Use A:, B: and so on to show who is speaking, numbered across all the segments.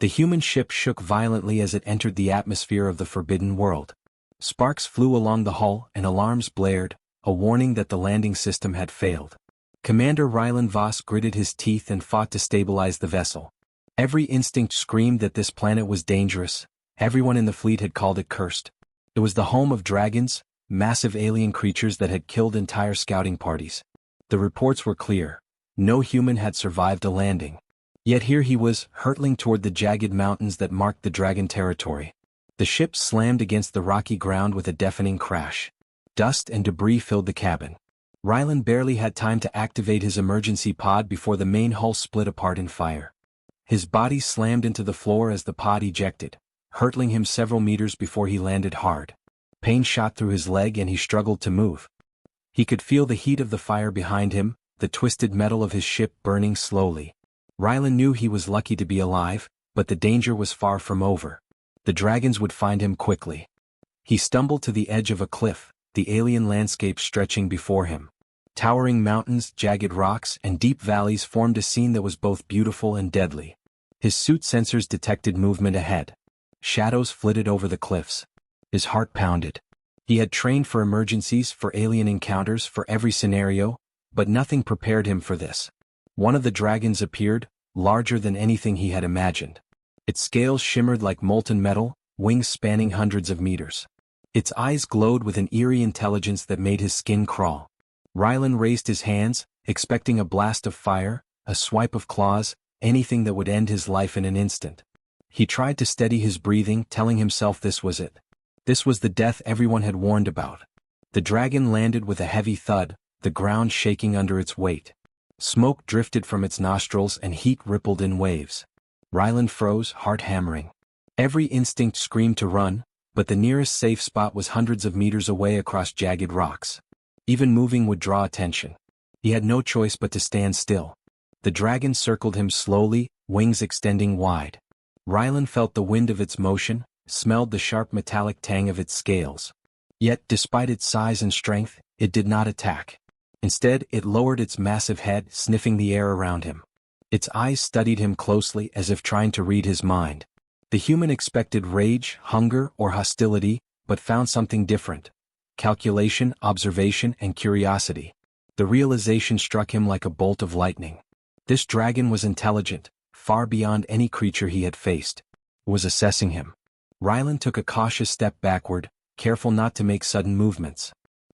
A: The human ship shook violently as it entered the atmosphere of the forbidden world. Sparks flew along the hull and alarms blared, a warning that the landing system had failed. Commander Ryland Voss gritted his teeth and fought to stabilize the vessel. Every instinct screamed that this planet was dangerous. Everyone in the fleet had called it cursed. It was the home of dragons, massive alien creatures that had killed entire scouting parties. The reports were clear. No human had survived a landing. Yet here he was, hurtling toward the jagged mountains that marked the dragon territory. The ship slammed against the rocky ground with a deafening crash. Dust and debris filled the cabin. Ryland barely had time to activate his emergency pod before the main hull split apart in fire. His body slammed into the floor as the pod ejected, hurtling him several meters before he landed hard. Pain shot through his leg and he struggled to move. He could feel the heat of the fire behind him, the twisted metal of his ship burning slowly. Ryland knew he was lucky to be alive, but the danger was far from over. The dragons would find him quickly. He stumbled to the edge of a cliff, the alien landscape stretching before him. Towering mountains, jagged rocks, and deep valleys formed a scene that was both beautiful and deadly. His suit sensors detected movement ahead. Shadows flitted over the cliffs. His heart pounded. He had trained for emergencies, for alien encounters, for every scenario, but nothing prepared him for this. One of the dragons appeared, larger than anything he had imagined. Its scales shimmered like molten metal, wings spanning hundreds of meters. Its eyes glowed with an eerie intelligence that made his skin crawl. Ryland raised his hands, expecting a blast of fire, a swipe of claws, anything that would end his life in an instant. He tried to steady his breathing, telling himself this was it. This was the death everyone had warned about. The dragon landed with a heavy thud, the ground shaking under its weight. Smoke drifted from its nostrils and heat rippled in waves. Ryland froze, heart hammering. Every instinct screamed to run, but the nearest safe spot was hundreds of meters away across jagged rocks. Even moving would draw attention. He had no choice but to stand still. The dragon circled him slowly, wings extending wide. Ryland felt the wind of its motion, smelled the sharp metallic tang of its scales. Yet, despite its size and strength, it did not attack. Instead, it lowered its massive head, sniffing the air around him. Its eyes studied him closely as if trying to read his mind. The human expected rage, hunger, or hostility, but found something different. Calculation, observation, and curiosity. The realization struck him like a bolt of lightning. This dragon was intelligent, far beyond any creature he had faced. It was assessing him. Ryland took a cautious step backward, careful not to make sudden movements.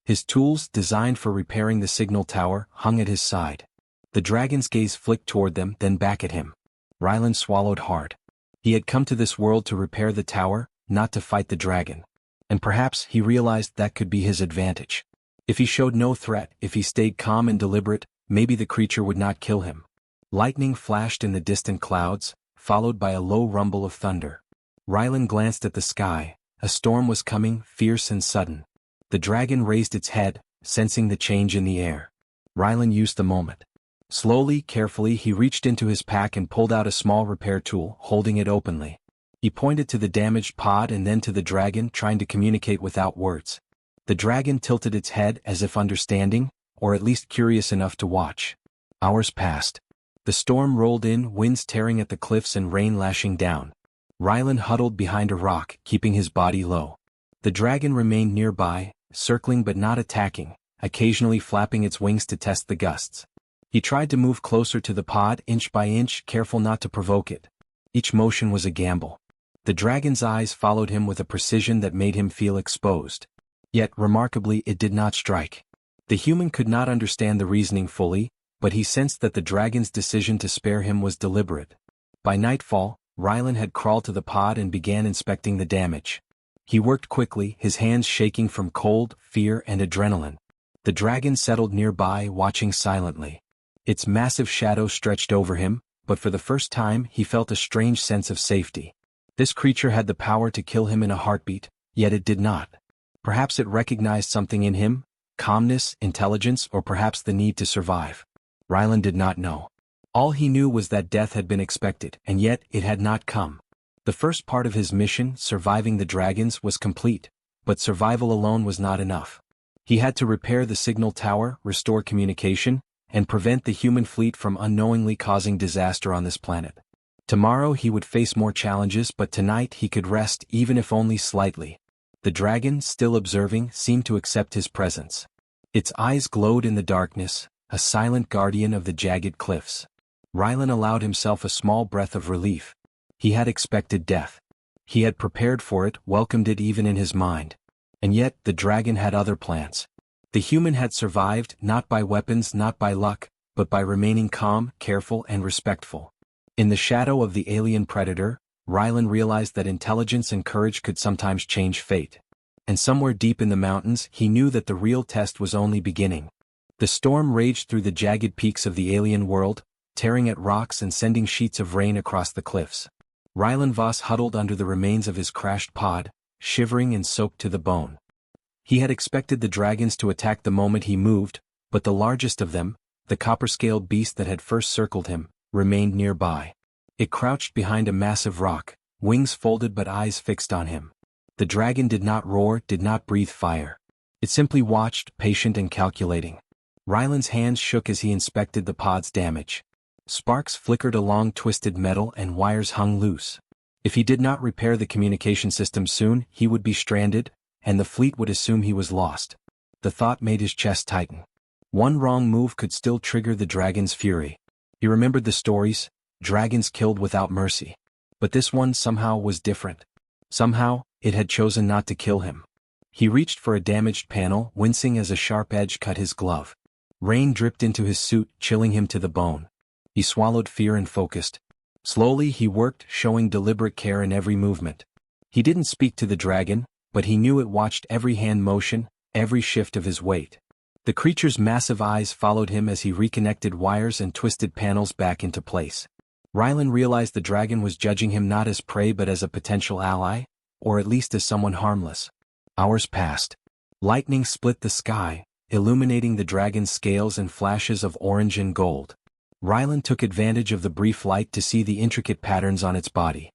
A: His tools, designed for repairing the signal tower, hung at his side. The dragon's gaze flicked toward them, then back at him. Ryland swallowed hard. He had come to this world to repair the tower, not to fight the dragon. And perhaps he realized that could be his advantage. If he showed no threat, if he stayed calm and deliberate, maybe the creature would not kill him. Lightning flashed in the distant clouds, followed by a low rumble of thunder. Ryland glanced at the sky. A storm was coming, fierce and sudden. The dragon raised its head, sensing the change in the air. Ryland used the moment. Slowly, carefully, he reached into his pack and pulled out a small repair tool, holding it openly. He pointed to the damaged pod and then to the dragon, trying to communicate without words. The dragon tilted its head as if understanding, or at least curious enough to watch. Hours passed. The storm rolled in, winds tearing at the cliffs and rain lashing down. Ryland huddled behind a rock, keeping his body low. The dragon remained nearby, circling but not attacking, occasionally flapping its wings to test the gusts. He tried to move closer to the pod, inch by inch, careful not to provoke it. Each motion was a gamble. The dragon's eyes followed him with a precision that made him feel exposed. Yet, remarkably, it did not strike. The human could not understand the reasoning fully, but he sensed that the dragon's decision to spare him was deliberate. By nightfall, Ryland had crawled to the pod and began inspecting the damage. He worked quickly, his hands shaking from cold, fear, and adrenaline. The dragon settled nearby, watching silently. Its massive shadow stretched over him, but for the first time he felt a strange sense of safety. This creature had the power to kill him in a heartbeat, yet it did not. Perhaps it recognized something in him, calmness, intelligence, or perhaps the need to survive. Ryland did not know. All he knew was that death had been expected, and yet it had not come. The first part of his mission, surviving the dragons, was complete, but survival alone was not enough. He had to repair the signal tower, restore communication, and prevent the human fleet from unknowingly causing disaster on this planet. Tomorrow he would face more challenges, but tonight he could rest, even if only slightly. The dragon, still observing, seemed to accept his presence. Its eyes glowed in the darkness, a silent guardian of the jagged cliffs. Rylan allowed himself a small breath of relief. He had expected death. He had prepared for it, welcomed it even in his mind. And yet, the dragon had other plans. The human had survived, not by weapons, not by luck, but by remaining calm, careful, and respectful. In the shadow of the alien predator, Rylan realized that intelligence and courage could sometimes change fate. And somewhere deep in the mountains, he knew that the real test was only beginning. The storm raged through the jagged peaks of the alien world, tearing at rocks and sending sheets of rain across the cliffs. Rylan Voss huddled under the remains of his crashed pod, shivering and soaked to the bone. He had expected the dragons to attack the moment he moved, but the largest of them, the copper-scaled beast that had first circled him, remained nearby. It crouched behind a massive rock, wings folded but eyes fixed on him. The dragon did not roar, did not breathe fire. It simply watched, patient and calculating. Rylan's hands shook as he inspected the pod's damage. Sparks flickered along twisted metal and wires hung loose. If he did not repair the communication system soon, he would be stranded, and the fleet would assume he was lost. The thought made his chest tighten. One wrong move could still trigger the dragon's fury. He remembered the stories, dragons killed without mercy. But this one somehow was different. Somehow, it had chosen not to kill him. He reached for a damaged panel, wincing as a sharp edge cut his glove. Rain dripped into his suit, chilling him to the bone. He swallowed fear and focused. Slowly he worked, showing deliberate care in every movement. He didn't speak to the dragon, but he knew it watched every hand motion, every shift of his weight. The creature's massive eyes followed him as he reconnected wires and twisted panels back into place. Rylan realized the dragon was judging him not as prey but as a potential ally, or at least as someone harmless. Hours passed. Lightning split the sky, illuminating the dragon's scales in flashes of orange and gold. Rylan took advantage of the brief light to see the intricate patterns on its body.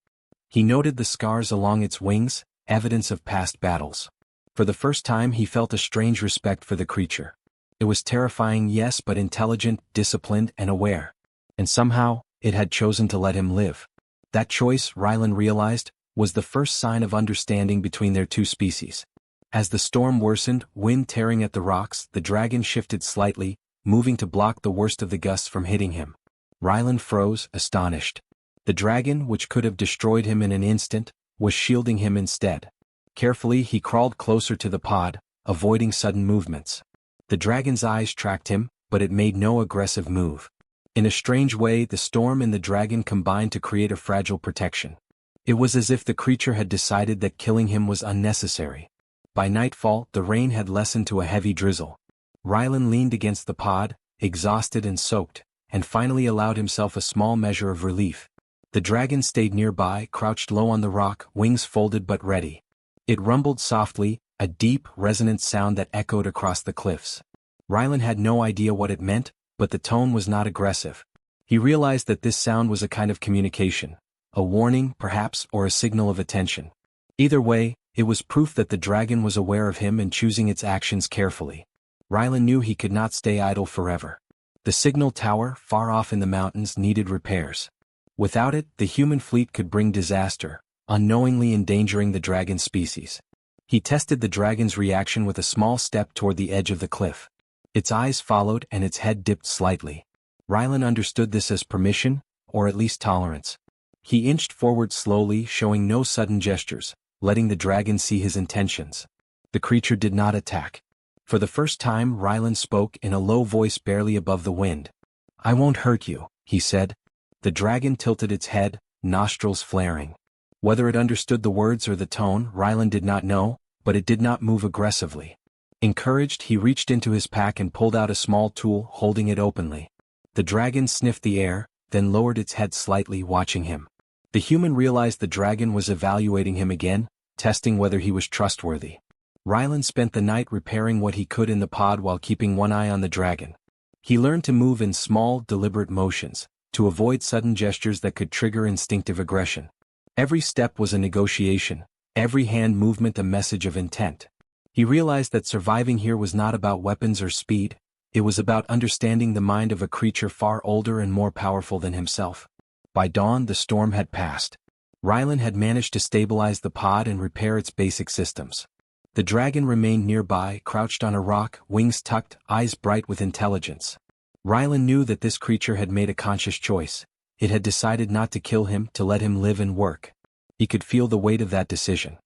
A: He noted the scars along its wings, evidence of past battles. For the first time he felt a strange respect for the creature. It was terrifying, yes, but intelligent, disciplined, and aware. And somehow, it had chosen to let him live. That choice, Rylan realized, was the first sign of understanding between their two species. As the storm worsened, wind tearing at the rocks, the dragon shifted slightly, moving to block the worst of the gusts from hitting him. Rylan froze, astonished. The dragon, which could have destroyed him in an instant, was shielding him instead. Carefully he crawled closer to the pod, avoiding sudden movements. The dragon's eyes tracked him, but it made no aggressive move. In a strange way, the storm and the dragon combined to create a fragile protection. It was as if the creature had decided that killing him was unnecessary. By nightfall, the rain had lessened to a heavy drizzle. Rylan leaned against the pod, exhausted and soaked, and finally allowed himself a small measure of relief. The dragon stayed nearby, crouched low on the rock, wings folded but ready. It rumbled softly, a deep, resonant sound that echoed across the cliffs. Rylan had no idea what it meant, but the tone was not aggressive. He realized that this sound was a kind of communication, a warning, perhaps, or a signal of attention. Either way, it was proof that the dragon was aware of him and choosing its actions carefully. Rylan knew he could not stay idle forever. The signal tower, far off in the mountains, needed repairs. Without it, the human fleet could bring disaster, unknowingly endangering the dragon species. He tested the dragon's reaction with a small step toward the edge of the cliff. Its eyes followed and its head dipped slightly. Rylan understood this as permission, or at least tolerance. He inched forward slowly, showing no sudden gestures, letting the dragon see his intentions. The creature did not attack. For the first time, Rylan spoke in a low voice barely above the wind. "I won't hurt you," he said. The dragon tilted its head, nostrils flaring. Whether it understood the words or the tone, Rylan did not know, but it did not move aggressively. Encouraged, he reached into his pack and pulled out a small tool, holding it openly. The dragon sniffed the air, then lowered its head slightly, watching him. The human realized the dragon was evaluating him again, testing whether he was trustworthy. Rylan spent the night repairing what he could in the pod while keeping one eye on the dragon. He learned to move in small, deliberate motions, to avoid sudden gestures that could trigger instinctive aggression. Every step was a negotiation, every hand movement a message of intent. He realized that surviving here was not about weapons or speed, it was about understanding the mind of a creature far older and more powerful than himself. By dawn the storm had passed. Rylan had managed to stabilize the pod and repair its basic systems. The dragon remained nearby, crouched on a rock, wings tucked, eyes bright with intelligence. Rylan knew that this creature had made a conscious choice. It had decided not to kill him, to let him live and work. He could feel the weight of that decision.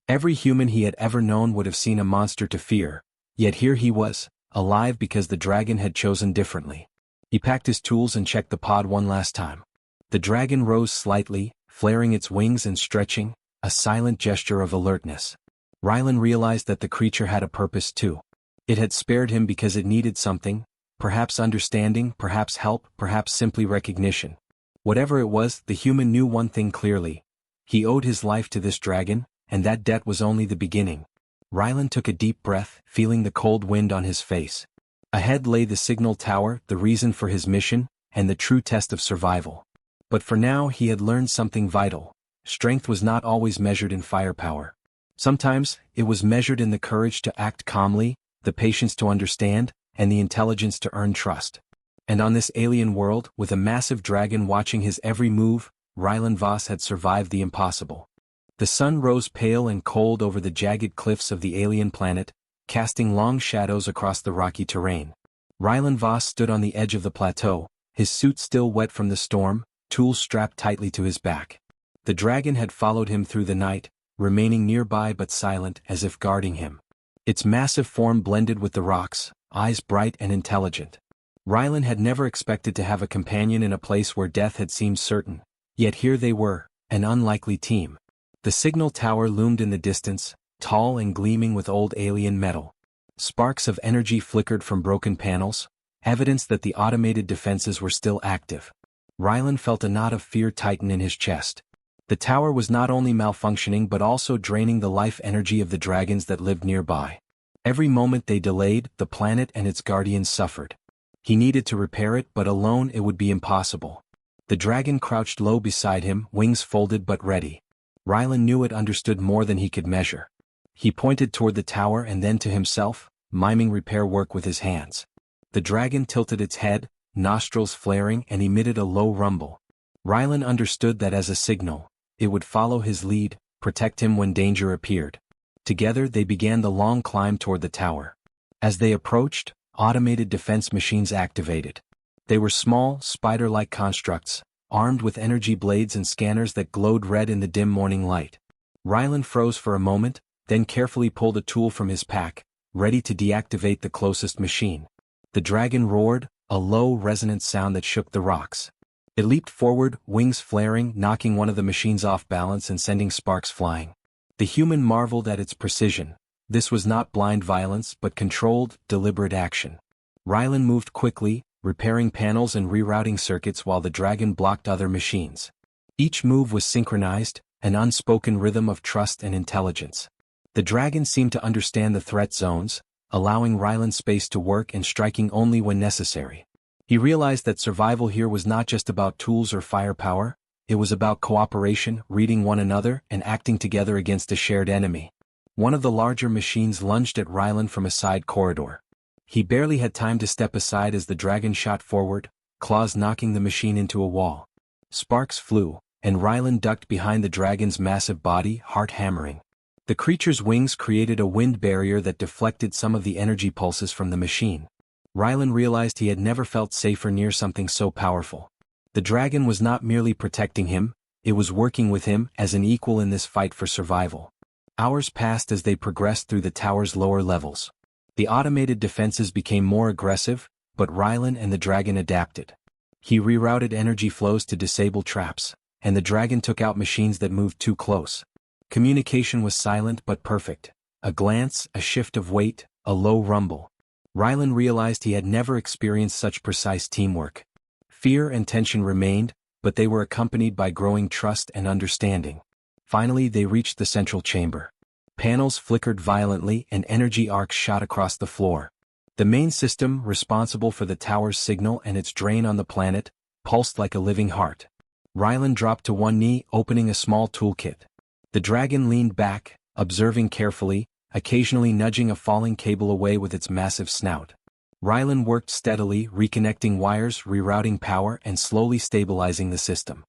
A: Every human he had ever known would have seen a monster to fear, yet here he was, alive because the dragon had chosen differently. He packed his tools and checked the pod one last time. The dragon rose slightly, flaring its wings and stretching, a silent gesture of alertness. Rylan realized that the creature had a purpose too. It had spared him because it needed something, perhaps understanding, perhaps help, perhaps simply recognition. Whatever it was, the human knew one thing clearly. He owed his life to this dragon, and that debt was only the beginning. Rylan took a deep breath, feeling the cold wind on his face. Ahead lay the signal tower, the reason for his mission, and the true test of survival. But for now he had learned something vital. Strength was not always measured in firepower. Sometimes, it was measured in the courage to act calmly, the patience to understand, and the intelligence to earn trust. And on this alien world, with a massive dragon watching his every move, Rylan Voss had survived the impossible. The sun rose pale and cold over the jagged cliffs of the alien planet, casting long shadows across the rocky terrain. Rylan Voss stood on the edge of the plateau, his suit still wet from the storm, tools strapped tightly to his back. The dragon had followed him through the night, remaining nearby but silent, as if guarding him. Its massive form blended with the rocks, eyes bright and intelligent. Rylan had never expected to have a companion in a place where death had seemed certain, yet here they were, an unlikely team. The signal tower loomed in the distance, tall and gleaming with old alien metal. Sparks of energy flickered from broken panels, evidence that the automated defenses were still active. Rylan felt a knot of fear tighten in his chest. The tower was not only malfunctioning but also draining the life energy of the dragons that lived nearby. Every moment they delayed, the planet and its guardians suffered. He needed to repair it, but alone it would be impossible. The dragon crouched low beside him, wings folded but ready. Rylan knew it understood more than he could measure. He pointed toward the tower and then to himself, miming repair work with his hands. The dragon tilted its head, nostrils flaring, and emitted a low rumble. Rylan understood that as a signal. It would follow his lead, protect him when danger appeared. Together they began the long climb toward the tower. As they approached, automated defense machines activated. They were small, spider-like constructs, armed with energy blades and scanners that glowed red in the dim morning light. Rylan froze for a moment, then carefully pulled a tool from his pack, ready to deactivate the closest machine. The dragon roared, a low, resonant sound that shook the rocks. It leaped forward, wings flaring, knocking one of the machines off balance and sending sparks flying. The human marveled at its precision. This was not blind violence but controlled, deliberate action. Rylan moved quickly, repairing panels and rerouting circuits while the dragon blocked other machines. Each move was synchronized, an unspoken rhythm of trust and intelligence. The dragon seemed to understand the threat zones, allowing Rylan space to work and striking only when necessary. He realized that survival here was not just about tools or firepower, it was about cooperation, reading one another, and acting together against a shared enemy. One of the larger machines lunged at Rylan from a side corridor. He barely had time to step aside as the dragon shot forward, claws knocking the machine into a wall. Sparks flew, and Rylan ducked behind the dragon's massive body, heart hammering. The creature's wings created a wind barrier that deflected some of the energy pulses from the machine. Rylan realized he had never felt safer near something so powerful. The dragon was not merely protecting him, it was working with him as an equal in this fight for survival. Hours passed as they progressed through the tower's lower levels. The automated defenses became more aggressive, but Rylan and the dragon adapted. He rerouted energy flows to disable traps, and the dragon took out machines that moved too close. Communication was silent but perfect. A glance, a shift of weight, a low rumble. Rylan realized he had never experienced such precise teamwork. Fear and tension remained, but they were accompanied by growing trust and understanding. Finally they reached the central chamber. Panels flickered violently and energy arcs shot across the floor. The main system, responsible for the tower's signal and its drain on the planet, pulsed like a living heart. Rylan dropped to one knee, opening a small toolkit. The dragon leaned back, observing carefully, occasionally nudging a falling cable away with its massive snout. Rylan worked steadily, reconnecting wires, rerouting power, and slowly stabilizing the system.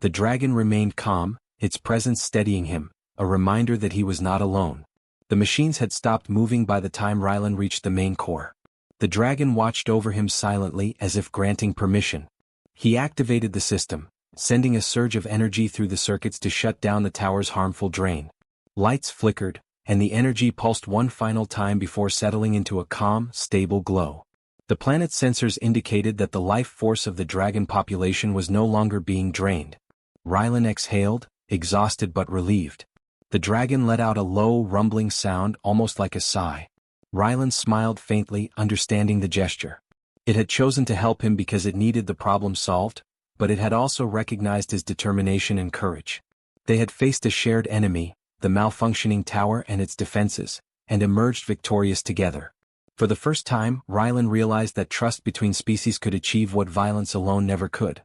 A: The dragon remained calm, its presence steadying him, a reminder that he was not alone. The machines had stopped moving by the time Rylan reached the main core. The dragon watched over him silently as if granting permission. He activated the system, sending a surge of energy through the circuits to shut down the tower's harmful drain. Lights flickered, and the energy pulsed one final time before settling into a calm, stable glow. The planet's sensors indicated that the life force of the dragon population was no longer being drained. Rylan exhaled, exhausted but relieved. The dragon let out a low, rumbling sound almost like a sigh. Rylan smiled faintly, understanding the gesture. It had chosen to help him because it needed the problem solved, but it had also recognized his determination and courage. They had faced a shared enemy, the malfunctioning tower and its defenses, and emerged victorious together. For the first time, Rylan realized that trust between species could achieve what violence alone never could.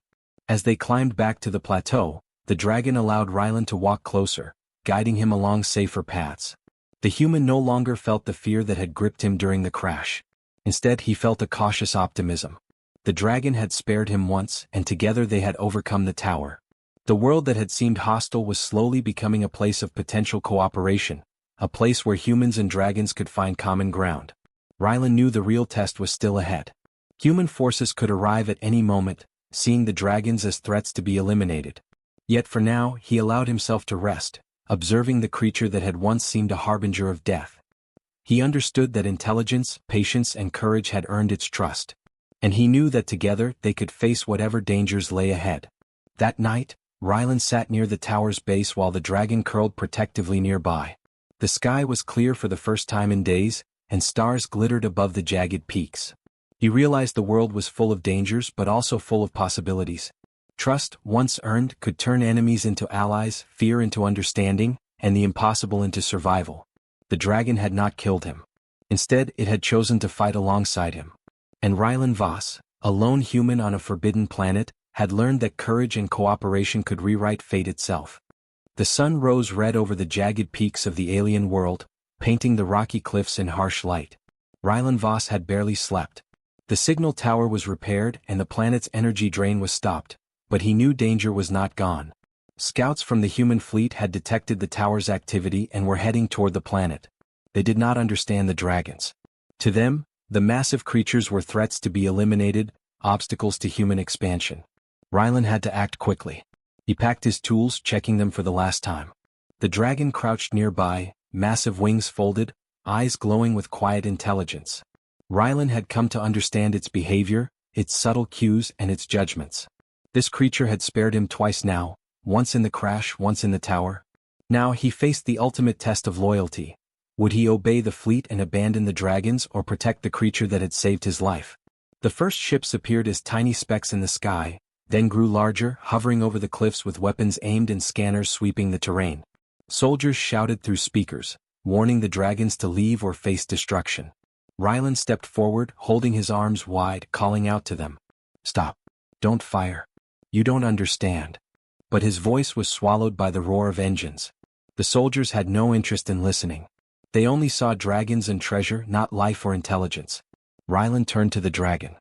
A: As they climbed back to the plateau, the dragon allowed Rylan to walk closer, guiding him along safer paths. The human no longer felt the fear that had gripped him during the crash. Instead, he felt a cautious optimism. The dragon had spared him once, and together they had overcome the tower. The world that had seemed hostile was slowly becoming a place of potential cooperation, a place where humans and dragons could find common ground. Rylan knew the real test was still ahead. Human forces could arrive at any moment, seeing the dragons as threats to be eliminated. Yet for now, he allowed himself to rest, observing the creature that had once seemed a harbinger of death. He understood that intelligence, patience, and courage had earned its trust. And he knew that together they could face whatever dangers lay ahead. That night, Rylan sat near the tower's base while the dragon curled protectively nearby. The sky was clear for the first time in days, and stars glittered above the jagged peaks. He realized the world was full of dangers but also full of possibilities. Trust, once earned, could turn enemies into allies, fear into understanding, and the impossible into survival. The dragon had not killed him. Instead, it had chosen to fight alongside him. And Rylan Voss, a lone human on a forbidden planet, had learned that courage and cooperation could rewrite fate itself. The sun rose red over the jagged peaks of the alien world, painting the rocky cliffs in harsh light. Rylan Voss had barely slept. The signal tower was repaired and the planet's energy drain was stopped, but he knew danger was not gone. Scouts from the human fleet had detected the tower's activity and were heading toward the planet. They did not understand the dragons. To them, the massive creatures were threats to be eliminated, obstacles to human expansion. Rylan had to act quickly. He packed his tools, checking them for the last time. The dragon crouched nearby, massive wings folded, eyes glowing with quiet intelligence. Rylan had come to understand its behavior, its subtle cues, and its judgments. This creature had spared him twice now, once in the crash, once in the tower. Now he faced the ultimate test of loyalty. Would he obey the fleet and abandon the dragons or protect the creature that had saved his life? The first ships appeared as tiny specks in the sky, then grew larger, hovering over the cliffs with weapons aimed and scanners sweeping the terrain. Soldiers shouted through speakers, warning the dragons to leave or face destruction. Rylan stepped forward, holding his arms wide, calling out to them. "Stop. Don't fire. You don't understand." But his voice was swallowed by the roar of engines. The soldiers had no interest in listening. They only saw dragons and treasure, not life or intelligence. Rylan turned to the dragon.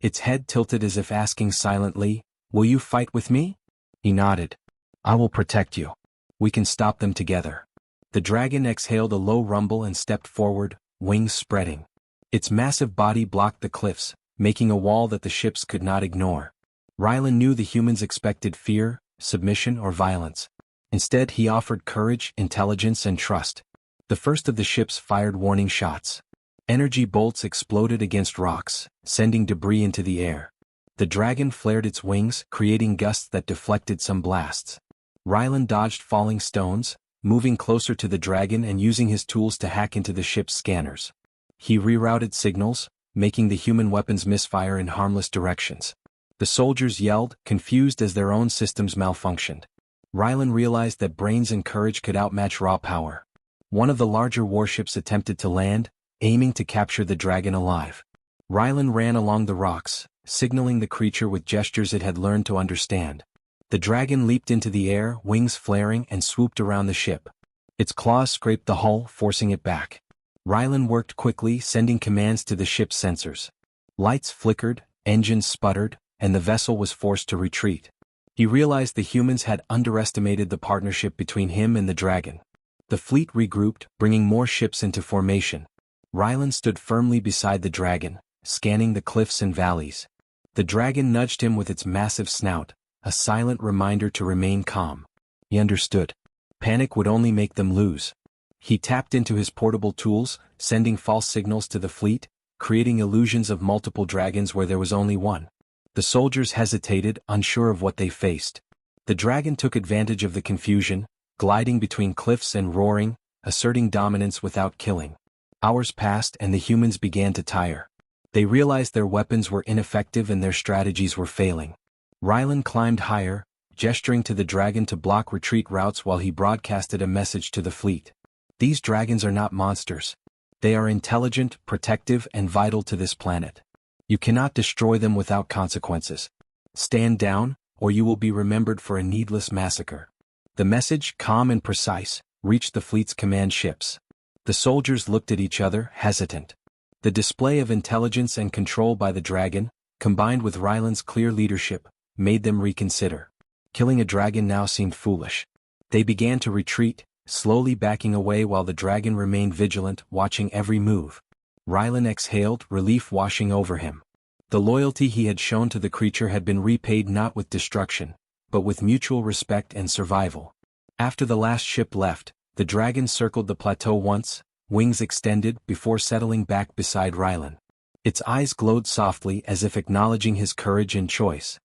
A: Its head tilted as if asking silently, "Will you fight with me?" He nodded. "I will protect you. We can stop them together." The dragon exhaled a low rumble and stepped forward, wings spreading. Its massive body blocked the cliffs, making a wall that the ships could not ignore. Rylan knew the humans expected fear, submission, or violence. Instead, he offered courage, intelligence, and trust. The first of the ships fired warning shots. Energy bolts exploded against rocks, sending debris into the air. The dragon flared its wings, creating gusts that deflected some blasts. Rylan dodged falling stones, moving closer to the dragon and using his tools to hack into the ship's scanners. He rerouted signals, making the human weapons misfire in harmless directions. The soldiers yelled, confused as their own systems malfunctioned. Rylan realized that brains and courage could outmatch raw power. One of the larger warships attempted to land, aiming to capture the dragon alive. Rylan ran along the rocks, signaling the creature with gestures it had learned to understand. The dragon leaped into the air, wings flaring, and swooped around the ship. Its claws scraped the hull, forcing it back. Rylan worked quickly, sending commands to the ship's sensors. Lights flickered, engines sputtered, and the vessel was forced to retreat. He realized the humans had underestimated the partnership between him and the dragon. The fleet regrouped, bringing more ships into formation. Rylan stood firmly beside the dragon, scanning the cliffs and valleys. The dragon nudged him with its massive snout, a silent reminder to remain calm. He understood. Panic would only make them lose. He tapped into his portable tools, sending false signals to the fleet, creating illusions of multiple dragons where there was only one. The soldiers hesitated, unsure of what they faced. The dragon took advantage of the confusion, gliding between cliffs and roaring, asserting dominance without killing. Hours passed and the humans began to tire. They realized their weapons were ineffective and their strategies were failing. Rylan climbed higher, gesturing to the dragon to block retreat routes while he broadcasted a message to the fleet. These dragons are not monsters. They are intelligent, protective, and vital to this planet. You cannot destroy them without consequences. Stand down, or you will be remembered for a needless massacre. The message, calm and precise, reached the fleet's command ships. The soldiers looked at each other, hesitant. The display of intelligence and control by the dragon, combined with Rylan's clear leadership, made them reconsider. Killing a dragon now seemed foolish. They began to retreat, slowly backing away while the dragon remained vigilant, watching every move. Rylan exhaled, relief washing over him. The loyalty he had shown to the creature had been repaid not with destruction, but with mutual respect and survival. After the last ship left, the dragon circled the plateau once, wings extended, before settling back beside Rylan. Its eyes glowed softly as if acknowledging his courage and choice.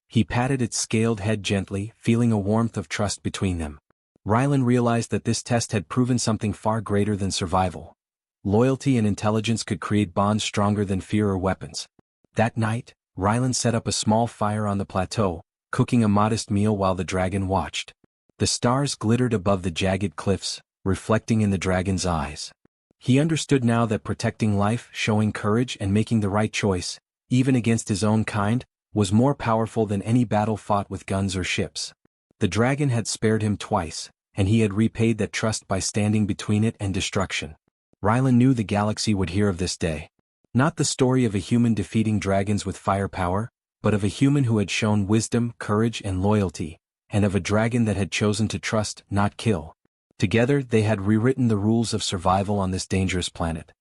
A: He patted its scaled head gently, feeling a warmth of trust between them. Rylan realized that this test had proven something far greater than survival. Loyalty and intelligence could create bonds stronger than fear or weapons. That night, Rylan set up a small fire on the plateau, cooking a modest meal while the dragon watched. The stars glittered above the jagged cliffs, reflecting in the dragon's eyes. He understood now that protecting life, showing courage and making the right choice, even against his own kind, was more powerful than any battle fought with guns or ships. The dragon had spared him twice, and he had repaid that trust by standing between it and destruction. Rylan knew the galaxy would hear of this day. Not the story of a human defeating dragons with firepower, but of a human who had shown wisdom, courage, and loyalty, and of a dragon that had chosen to trust, not kill. Together, they had rewritten the rules of survival on this dangerous planet.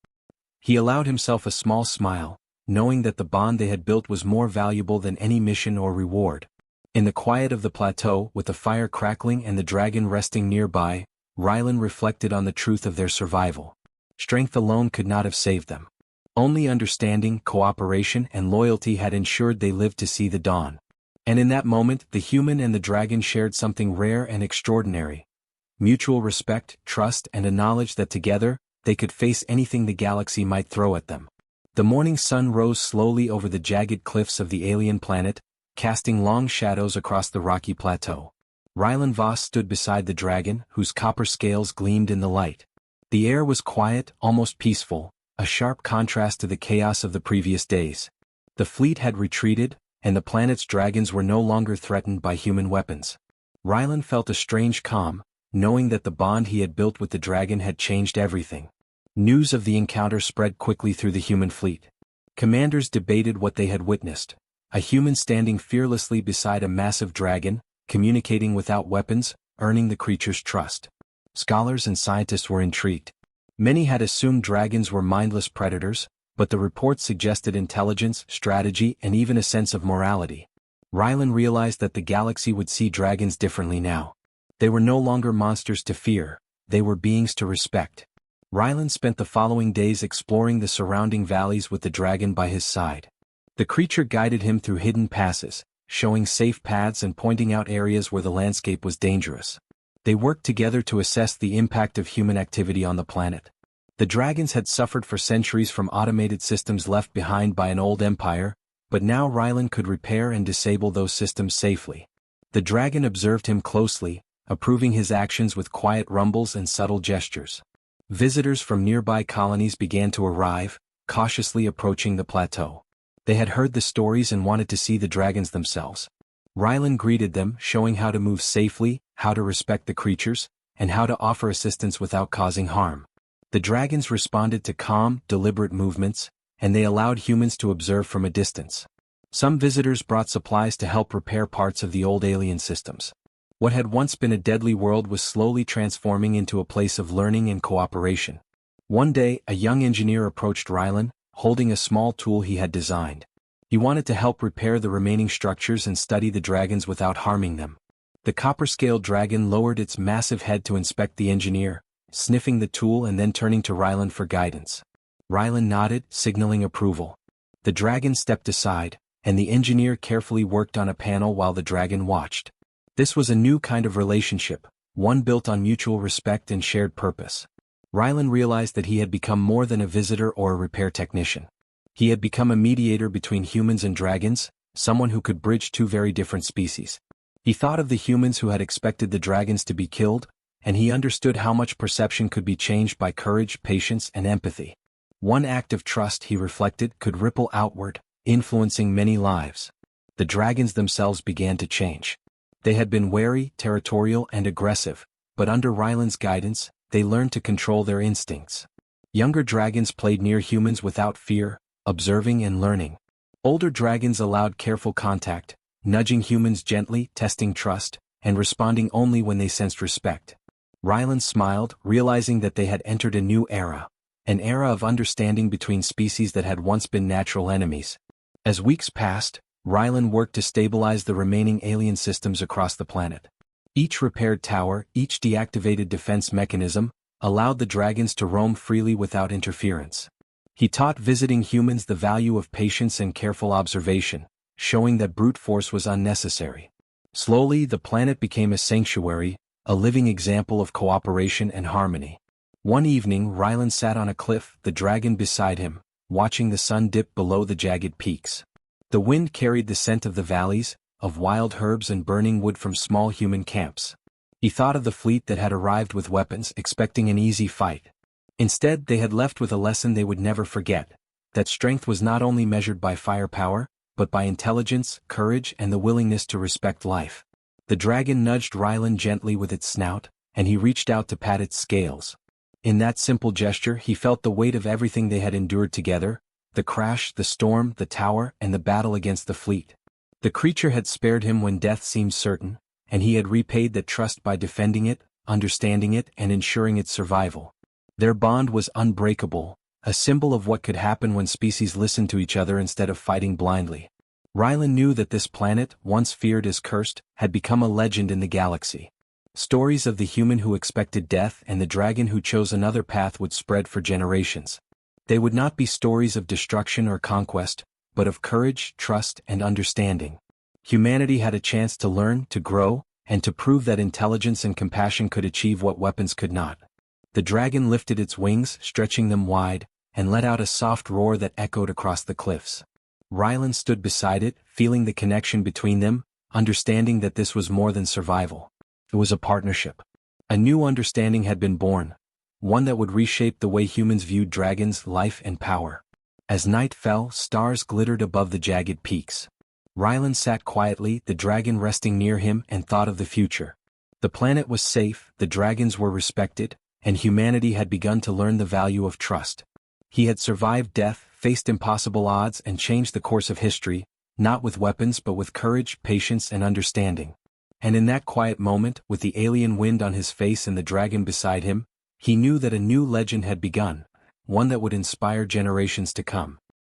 A: He allowed himself a small smile, knowing that the bond they had built was more valuable than any mission or reward. In the quiet of the plateau, with the fire crackling and the dragon resting nearby, Rylan reflected on the truth of their survival. Strength alone could not have saved them. Only understanding, cooperation, and loyalty had ensured they lived to see the dawn. And in that moment, the human and the dragon shared something rare and extraordinary. Mutual respect, trust, and a knowledge that together, they could face anything the galaxy might throw at them. The morning sun rose slowly over the jagged cliffs of the alien planet, casting long shadows across the rocky plateau. Rylan Voss stood beside the dragon, whose copper scales gleamed in the light. The air was quiet, almost peaceful, a sharp contrast to the chaos of the previous days. The fleet had retreated, and the planet's dragons were no longer threatened by human weapons. Rylan felt a strange calm, knowing that the bond he had built with the dragon had changed everything. News of the encounter spread quickly through the human fleet. Commanders debated what they had witnessed. A human standing fearlessly beside a massive dragon, communicating without weapons, earning the creature's trust. Scholars and scientists were intrigued. Many had assumed dragons were mindless predators, but the reports suggested intelligence, strategy, and even a sense of morality. Rylan realized that the galaxy would see dragons differently now. They were no longer monsters to fear, they were beings to respect. Rylan spent the following days exploring the surrounding valleys with the dragon by his side. The creature guided him through hidden passes, showing safe paths and pointing out areas where the landscape was dangerous. They worked together to assess the impact of human activity on the planet. The dragons had suffered for centuries from automated systems left behind by an old empire, but now Rylan could repair and disable those systems safely. The dragon observed him closely, approving his actions with quiet rumbles and subtle gestures. Visitors from nearby colonies began to arrive, cautiously approaching the plateau. They had heard the stories and wanted to see the dragons themselves. Rylan greeted them, showing how to move safely, how to respect the creatures, and how to offer assistance without causing harm. The dragons responded to calm, deliberate movements, and they allowed humans to observe from a distance. Some visitors brought supplies to help repair parts of the old alien systems. What had once been a deadly world was slowly transforming into a place of learning and cooperation. One day, a young engineer approached Rylan, holding a small tool he had designed. He wanted to help repair the remaining structures and study the dragons without harming them. The copper-scaled dragon lowered its massive head to inspect the engineer, sniffing the tool and then turning to Rylan for guidance. Rylan nodded, signaling approval. The dragon stepped aside, and the engineer carefully worked on a panel while the dragon watched. This was a new kind of relationship, one built on mutual respect and shared purpose. Rylan realized that he had become more than a visitor or a repair technician. He had become a mediator between humans and dragons, someone who could bridge two very different species. He thought of the humans who had expected the dragons to be killed, and he understood how much perception could be changed by courage, patience, and empathy. One act of trust, he reflected, could ripple outward, influencing many lives. The dragons themselves began to change. They had been wary, territorial, and aggressive, but under Rylan's guidance, they learned to control their instincts. Younger dragons played near humans without fear, observing and learning. Older dragons allowed careful contact, nudging humans gently, testing trust, and responding only when they sensed respect. Rylan smiled, realizing that they had entered a new era, an era of understanding between species that had once been natural enemies. As weeks passed, Rylan worked to stabilize the remaining alien systems across the planet. Each repaired tower, each deactivated defense mechanism, allowed the dragons to roam freely without interference. He taught visiting humans the value of patience and careful observation, showing that brute force was unnecessary. Slowly, the planet became a sanctuary, a living example of cooperation and harmony. One evening, Rylan sat on a cliff, the dragon beside him, watching the sun dip below the jagged peaks. The wind carried the scent of the valleys, of wild herbs and burning wood from small human camps. He thought of the fleet that had arrived with weapons, expecting an easy fight. Instead, they had left with a lesson they would never forget, that strength was not only measured by firepower, but by intelligence, courage, and the willingness to respect life. The dragon nudged Rylan gently with its snout, and he reached out to pat its scales. In that simple gesture, he felt the weight of everything they had endured together, the crash, the storm, the tower, and the battle against the fleet. The creature had spared him when death seemed certain, and he had repaid that trust by defending it, understanding it, and ensuring its survival. Their bond was unbreakable, a symbol of what could happen when species listened to each other instead of fighting blindly. Rylan knew that this planet, once feared as cursed, had become a legend in the galaxy. Stories of the human who expected death and the dragon who chose another path would spread for generations. They would not be stories of destruction or conquest, but of courage, trust, and understanding. Humanity had a chance to learn, to grow, and to prove that intelligence and compassion could achieve what weapons could not. The dragon lifted its wings, stretching them wide, and let out a soft roar that echoed across the cliffs. Rylan stood beside it, feeling the connection between them, understanding that this was more than survival. It was a partnership. A new understanding had been born, one that would reshape the way humans viewed dragons' life and power. As night fell, stars glittered above the jagged peaks. Rylan sat quietly, the dragon resting near him, and thought of the future. The planet was safe, the dragons were respected, and humanity had begun to learn the value of trust. He had survived death, faced impossible odds, and changed the course of history, not with weapons but with courage, patience, and understanding. And in that quiet moment, with the alien wind on his face and the dragon beside him, he knew that a new legend had begun, one that would inspire generations to come.